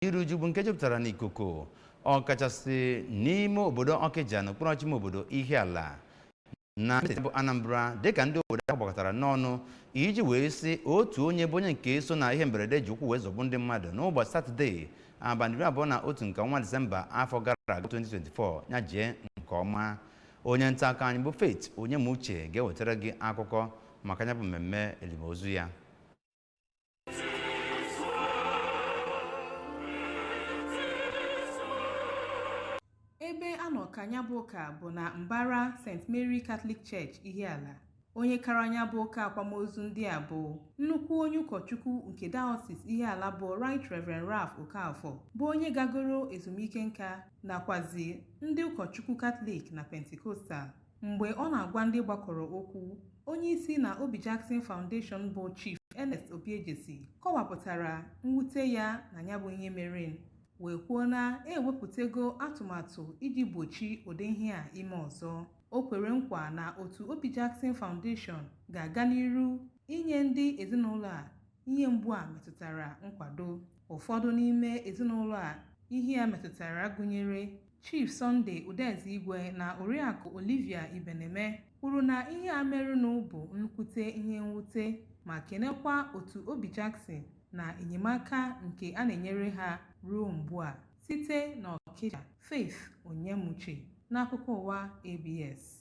iru uju bụ nke jupụtara n'ikuku ọkachasị n'ime obodo Ọkịja na okpuru ọchịchị obodo Ihiala na steeti bụ Anambra dịka ndị obodo ahụ gbakọtara n'ọnụ iji wee sị otu onye bụ onye nke so na ihe mberede ji ụkwụ wee zọgbu ndị mmadụ n'ụbọchị Satọde abalị 21 nke ọnwa Disemba afọ gara aga 2024 ya jee nke ọma. Onye nta akụkọ anyị bụ Faith Onyemuche ga-ewetara gị akụkọ maka ya bụ mmemme elimozu ya. Ebe anọ ka anya bụ ụka bụ na Mbara St. Mary Catholic Church Ihiala. Onye kara anya bụ ụka akwamozu ndị a bụ nnukwu onye ụkọchukwu nke Diocese Ihiala bụ Right Reverend Ralph Okafor, bụ onye gagoro ezumike nka nakwazi ndị ụkọchukwu Catholic na Pentecostal. Mgbe ọ na-agwa ndị gbakọrọ okwu, onye isi na Obi Jackson Foundation bụ Chief Ernest Obiejesi kọwapụtara mwute ya na ya bụ ihe mere wee kwuo na ewepụtago atụmatụ iji gbochi ụdị ihe a ime ọzọ. O kwere nkwa na otu Obi Jackson Foundation ga-aga n'iru inye ndị ezinụlọ a ihe mgbu a metụtara nkwado. Ụfọdụ n'ime ezinụlọ a ihe a metụtara gụnyere Chief Sunday Udezigwe na Oriakụ Olivia Ibeneme kwuru na ihe a merụnụ bụ nnukwute ihe mwute ma kenekwa otu Obi Jackson na enyemaka nke a na-enyere ha ruo mgbe a site n'Ọkịja. Faith Onyemuche n'akụkọ ụwa ABS.